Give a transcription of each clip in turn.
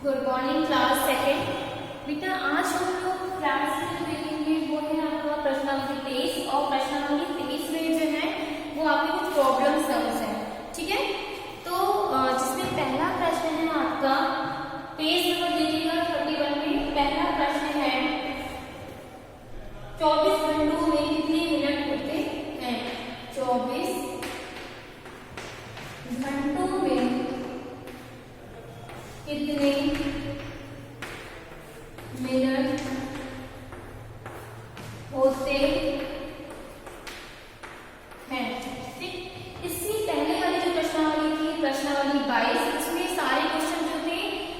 Good morning class second. बेटा आज हम लोग क्लास में जो देखेंगे वो है आपका प्रश्नावली 23 और प्रश्नावली 23 में जो है वो आपके कुछ प्रॉब्लम सम्स हैं। ठीक है, तो जिसमें पहला प्रश्न है आपका पेज नंबर देखिएगा 31 में। पहला प्रश्न है 24 घंटों में कितने मिनट होते हैं? 24 घंटों में कितने मिनट होते हैं? ठीक, इससे पहले वाली जो प्रश्नावली थी प्रश्नावली 22, इसमें सारे क्वेश्चन जो थे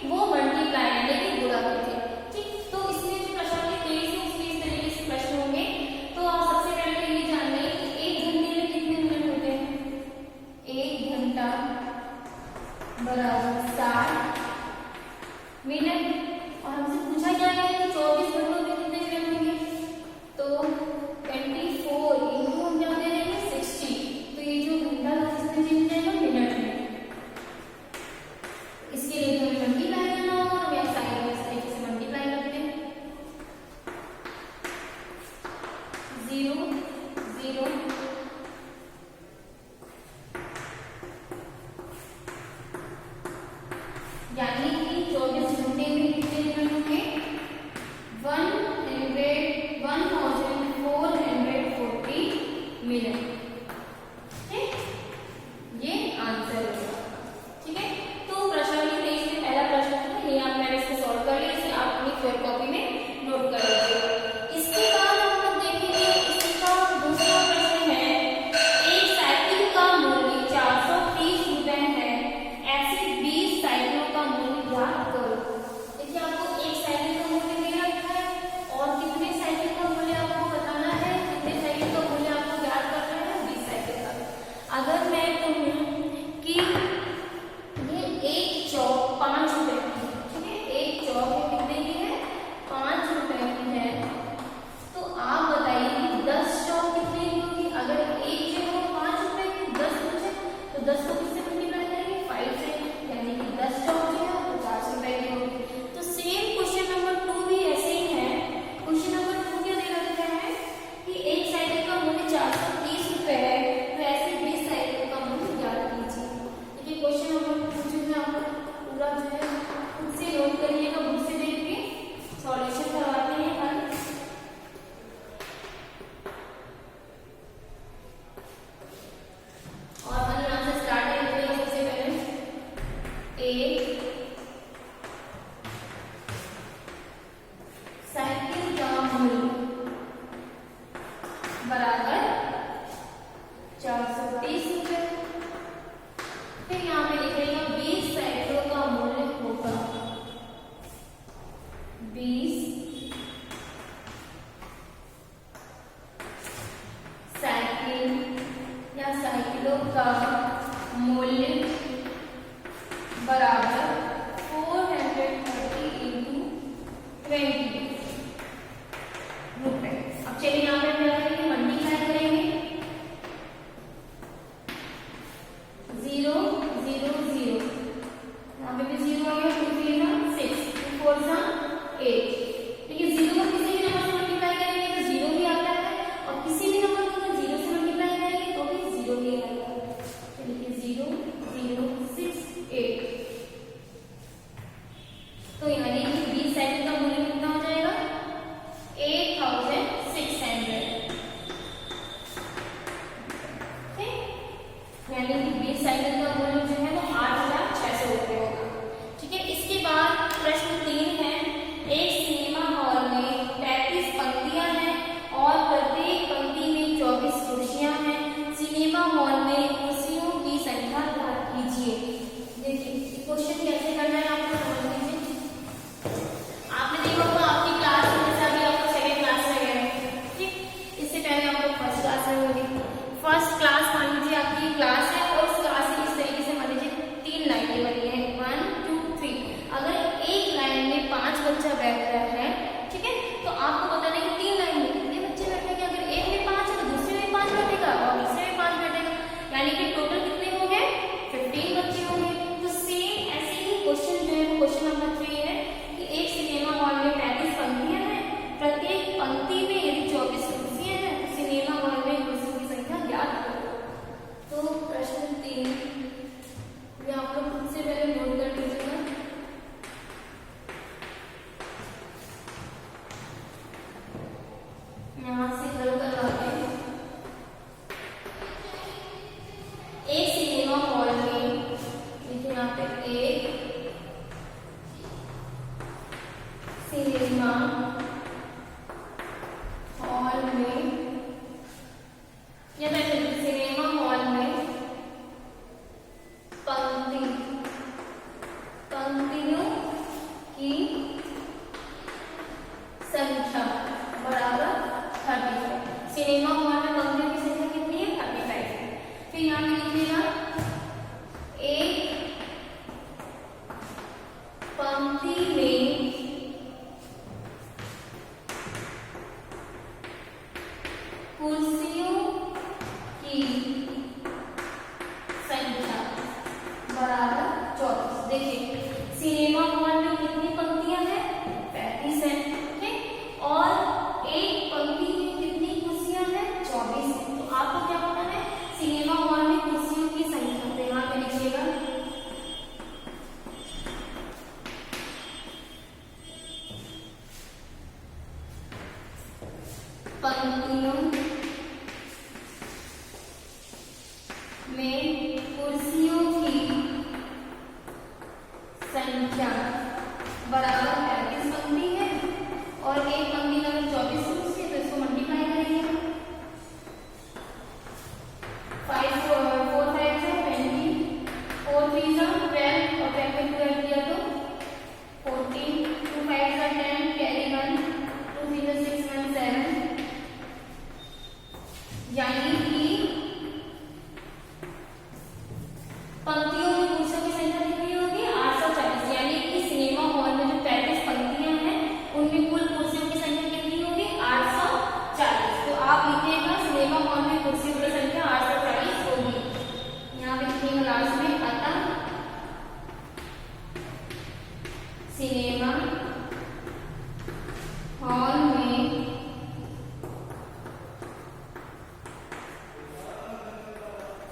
वो मल्टीप्लाई यानी कि गुणा के थे। ठीक, तो इसमें जो प्रश्नावली 23 है उसमें इस तरीके से प्रश्न होंगे। तो आप सबसे पहले तो ये जान लें कि 1 घंटे में कितने मिनट होते हैं? 1 घंटा बराबर 60 मिनट। और हमसे पूछा क्या गया कि 24 घंटों में कितने मिनट होंगे? तो 24 इंटू हम क्या दे देंगे 60। तो ये जो घंटा था इसमें चेंज जाएगा मिनट में। इसके लिए हमें मल्टीप्लाई करना होगा। हम या साइड में इस तरीके से मल्टीप्लाई करते हैं। 0 0 यानी कि 24 घंटे में कितने मिनट होंगे? 1440 मिनट। ठीक, ये आंसर होगा। ठीक है, तो प्रश्नावली 23 में पहला प्रश्न था, ये आप मैंने इसको सॉल्व कर लिया। इसे आप अपनी फेयर कॉपी में नोट कर लीजिएगा। इसके बाद हम लोग देखेंगे इसका दूसरा प्रश्न है एक साइकिल का मूल्य 430 रुपए है, ऐसे 20 साइकिलों का मूल्य ज्ञात करो। देखिए आपको एक साइकिल का मूल्य दे रखा है और कितने साइकिल का मूल्य आपको बताना है। कितने साइकिल का मूल्य आपको ज्ञात करना है? 20 साइकिल का। अगर मैं कहूँ कि ये एक चौक 5 रुपए की है, ठीक है, एक चौक कितने की है? 5 रुपए की है। तो आप बताइए कि 10 चौक कितने की होगी? अगर एक जो है 5 रुपए की 10 बचे तो 10 को किससे मल्टीप्लाई करेंगे? 5 से, यानी कि 10 चौक जो है 50 रुपए की होगी। तो सेम क्वेश्चन नंबर 2 भी ऐसे ही है। क्वेश्चन नंबर 2 क्या दे रखा है कि एक साइकिल का मूल्य 430 रुपए है, तो ऐसे 20 साइकिल का मूल्य ज्ञात कीजिए। देखिए क्वेश्चन नंबर 2 जो है आपको पूरा जो है खुद से नोट करिएगा, बुक से देख के सॉल्यूशन करवाते हैं हल। और हल यहाँ से स्टार्ट करेंगे। सबसे पहले एक साइकिल का मूल्य बराबर 430 रुपए। फिर यहाँ पे लिखेगा 20 साइकिलों का मूल्य होगा 20 साइकिल या साइकिलों का मूल्य बराबर 430 इंटू 20 रुपए। अब चलिए यहाँ पे क्या करेंगे? मल्टीप्लाई करेंगे। 0 0 0, यहाँ पे भी 0 आ गया। 2 3 6, 2 4 8। देखिए 0 को किसी भी नंबर से मल्टीप्लाई करेंगे तो 0 भी आता है, और किसी भी नंबर को 0 से मल्टीप्लाई करेंगे तो भी 0 भी आएगा। तो देखिए 0 0 6 8। तो यानी कि 20 साइकिल का मूल्य कितना हो जाएगा? 8600। यानी कि 20 साइकिल का मूल्य जो है वो 8600 रुपए होगा। ठीक है, इसके बाद प्रश्न 3 है एक सिनेमा हॉल में 35 पंक्तियां हैं और प्रत्येक पंक्ति में 24 कुर्सियां हैं। सिनेमा हॉल में कुर्सियों की संख्या ज्ञात कीजिए। देखिए क्वेश्चन कैसे करना है आपको समझ लीजिए। आपने देखा होगा आपकी क्लास में, जैसे अभी आपको सेकेंड क्लास में गए, ठीक, इससे पहले आप लोग फर्स्ट क्लास में होंगे। फर्स्ट क्लास मान लीजिए आपकी क्लास है और उस क्लास से इस तरीके से मान लीजिए 3 लाइनें बनी है, 1 2 3। अगर एक लाइन में 5 बच्चा बैठ रहा है, ठीक है, तो आपको बताना है कि 3 लाइन में कितने बच्चे बैठेंगे। अगर एक में 5 है तो दूसरे में 5 बैठेगा और तीसरे में 5 बैठेगा, यानी कि टोटल कितने हो गए? 15 बच्चे होंगे। तो सेम ऐसे ही क्वेश्चन जो है क्वेश्चन नंबर 3 है कि एक सिनेमा हॉल में 35 पंक्तियां हैं, प्रत्येक पंक्ति में यदि 24 कुर्सियां हैं तो सिनेमा हॉल में कुर्सियों की संख्या ज्ञात करो। तो प्रश्न 3 ये आप लोग खुद से पहले नोट कर लीजिएगा। यहाँ से हल करवाते हैं। एक सिनेमा हॉल में देखिए यहाँ पे एक सिनेमा हॉल में या सिनेमा हॉल में पंक्तियों की संख्या बराबर 35। सिनेमा हॉल में पंक्तियों की संख्या कितनी है? 35 है। फिर यहाँ पे लिखिएगा एक पंक्ति में कुर्सियों की संख्या बराबर 24। देखिए सिनेमा हॉल में कितनी पंक्तियां हैं? 35 है, ठीक। और एक पंक्ति में कितनी कुर्सियां हैं? 24 है। तो आपको क्या पता है? सिनेमा हॉल में कुर्सियों की संख्या। तो यहाँ पे लिखिएगा पंक्तियों में कुर्सियों की संख्या बराबर 35 पंक्ति है और एक पंक्ति में अगर 24 कुर्सी है तो इसको मल्टीप्लाई करेंगे। 5 4 5 है 20, 4 3 12 और 10 में 12 किया तो 14, 2 5 10 कैरी 1, 2 3 6 1 7। यानी कि पंक्तियों में कुर्सियों की संख्या कितनी होगी? 840। यानी कि सिनेमा हॉल में जो 35 पंक्तियां हैं उनमें कुल कुर्सियों की संख्या कितनी होगी? 840। तो आप लिखिएगा सिनेमा हॉल में कुर्सियों की संख्या 840 होगी। यहाँ पे लिखिएगा लास्ट में अतः सिनेमा हॉल में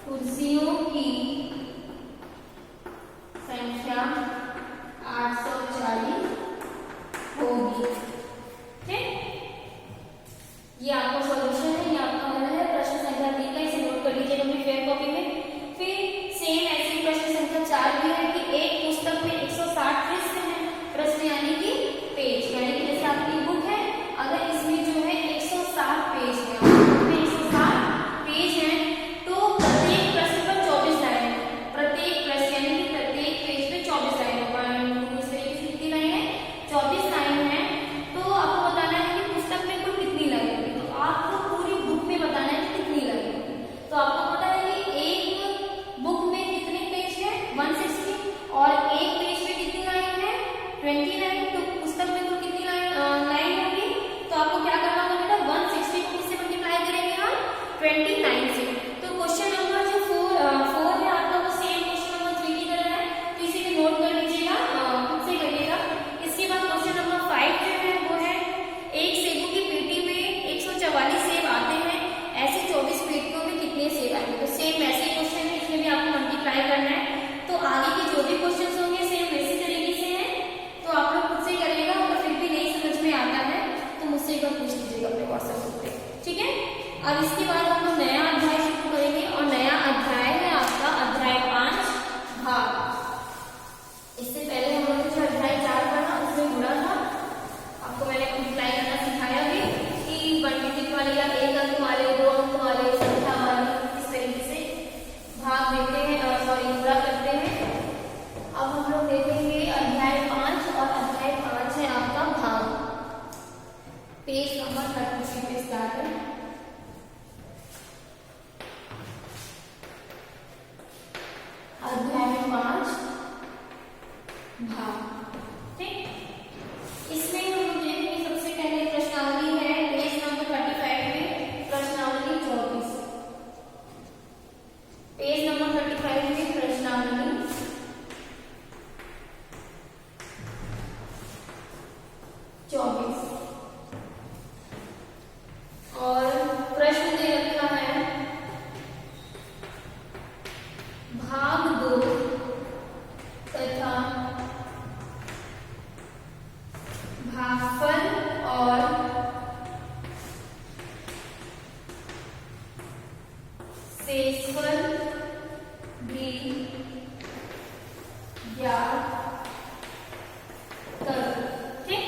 कुर्सियों की संख्या 840 होगी, ठीक। ये आपका सॉल्यूशन है, ये आपका हल है प्रश्न संख्या 3 का। इसे नोट कर लीजिएगा अपनी फेयर कॉपी में। फिर सेम ऐसी प्रश्न संख्या 4 भी है कि एक पुस्तक में 160 पृष्ठ हैं। प्रश्न यानी कि पेज, यानी कि जैसे आपकी बुक है, अगर इसमें जो है 160 पेज है, उसमें 160 पेज हैं तो प्रत्येक प्रश्न पर 24 लाइन, प्रत्येक प्रश्न यानी कि प्रत्येक पेज पे 24 लाइन होगा। इस तरीके से कितनी लाइन है? 24 लाइन है। तो आपको बताना है कि पुस्तक में कुल कितनी लाइन होगी। तो आपको पूरी बुक में बताना है कि कितनी लाइन होगी। तो आपको पता है कि एक बुक में कितने पेज है? 160 और एक पेज पे कितनी लाइन है? 29। तो पुस्तक में कुल कितनी लाइन होगी? तो आपको क्या करना होगा बेटा? 160 को किससे मल्टीप्लाई करेंगे हम? 29 से। तो क्वेश्चन नंबर जो 4 है आपका वो सेम क्वेश्चन नंबर 3 की तरह है। तो इसे भी नोट कर लीजिएगा, खुद से करिएगा। इसके बाद क्वेश्चन नंबर 5 जो है वो है एक सेबों की पेटी में 144 सेब आते हैं, ऐसे 24 पेटियों में कितने सेब आएंगे? तो सेम वैसे ही क्वेश्चन है, इसमें भी आपको मल्टीप्लाई करना है। तो आगे के जो भी क्वेश्चन होंगे सेम वैसी तरीके से है। तो आप लोग खुद से करिएगा, अगर फिर भी नहीं समझ में आता है तो मुझसे एक बार पूछ लीजिएगा अपने व्हाट्सएप ग्रुप पे, ठीक है। अब इसके बाद हम लोग नया अध्याय शुरू करेंगे और नया अध्याय है आपका अध्याय 5 भाग। इससे पहले हम लोग जो अध्याय 4 पढ़ा उसमें जुड़ा था, आपको मैंने मल्टीप्लाई करना सिखाया भी कि 1 डिजिट वाले या 1 अंक वाले, 2 अंक वाले, संख्या वाले, इस तरीके से भाग देते हैं, सॉरी पूरा करते हैं। अब हम लोग देखेंगे अध्याय 5 और अध्याय 5 है आपका भाग। पेज नंबर 33 पे स्टार्ट है। अध्याय 5 भाग, ठीक। इसमें हम देखेंगे सबसे पहले प्रश्नावली है पेज नंबर 35 में, प्रश्नावली 24। पेज नंबर 35 में प्रश्नावली 24। और प्रश्न दे रखा है भाग 2 तथा भागफल और शेषफल भी ज्ञात करो। ठीक,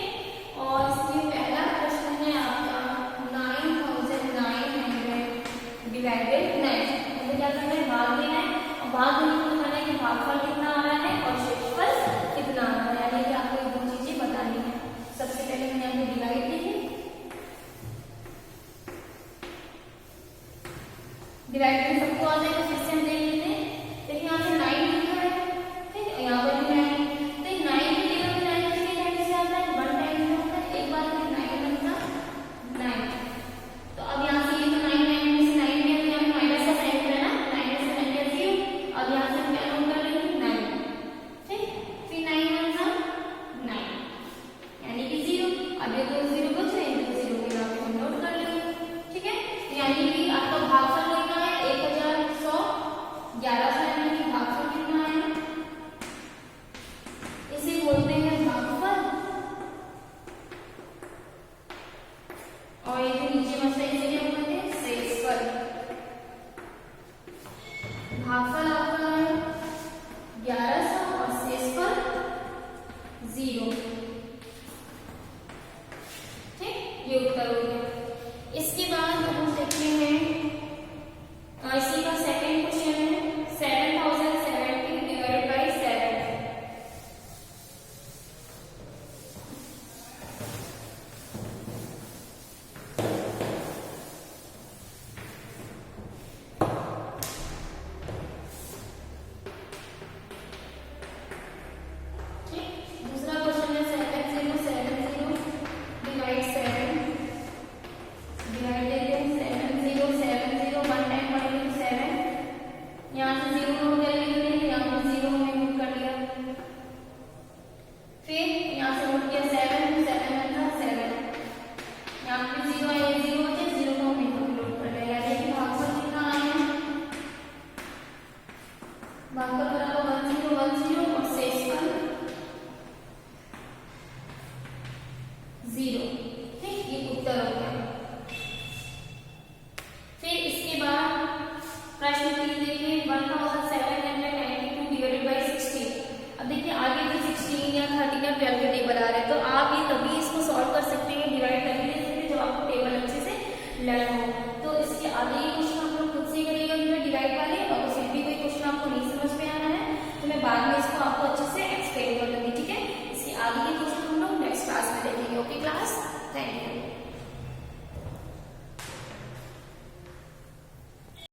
और इसमें पहला प्रश्न है आपका 9900 डिवाइडेड 9। हमें क्या करना है, भाग देना है, और भाग देने को दिखाना है कि भागफल कितना आ रहा है और शेषफल कितना आ रहा है, यानी कि आपको ये दो चीजें बतानी है। सबसे पहले मैंने यहाँ पे डिवाइड लिखी, डिवाइड में सबको आता है तो फिर से हम देख लेते हैं। देखिए यहाँ पे 9 लिखा है, ठीक है, यहाँ पर भी 9, तो 9 की जगह पे 9 किसके टाइम से आता है, 1 टाइम में आता है, एक बार में 9 बनता 9। तो अब यहाँ से ये तो 9 में से 9 में यहाँ पे माइनस का साइन है ना, माइनस से 9 का 0। अब यहाँ से क्या नोट कर लेंगे 9, ठीक, फिर 9 बनता 9 यानी कि 0। अब ये तो 0 बच रहे हैं, तो 0 को यहाँ पे हम नोट कर लेंगे, ठीक है। यानी कि आपका भागफल कितना है, 1111 यानी कि भागफल कितना है, इसे बोलते हैं भागफल। और ये जो नीचे बचता है इसे क्या बोलते हैं, शेषफल। भागफल आपका है 1100 और शेषफल 0। ठीक, ये उत्तर हो गया। इसके बाद हम देखते हैं इसी का सेकंड क्वेश्चन है 7070 डिवाइडेड बाय 7। दूसरा क्वेश्चन है 7070 डिवाइड 7। डिवाइड लेते हैं 7070 1 टाइम पढ़ेंगे 7, यहाँ से 0 नोट कर लेंगे, यहाँ पर 0 में नोट कर लिया, फिर यहाँ से नोट किया 7 बनता 7, यहाँ पे 0 आया, 0 बचे, 0 को हम नोट कर लिया, यानी कि भागफल कितना आया, भागफल बराबर 1010 और शेषफल 0। ठीक, ये उत्तर हो गया। फिर इसके बाद प्रश्न 3 देखिए 1792 डिवाइडेड बाय 16। अब देखिए आगे भी 16 या 30 या 12 के टेबल आ रहे हैं, तो आप ये तभी इसको सॉल्व कर सकते हैं, डिवाइड करके दे सकते हैं जब आपको टेबल अच्छे से लर्न हो। तो इसके आगे ये क्वेश्चन आप लोग खुद से करिएगा डिवाइड वाले, और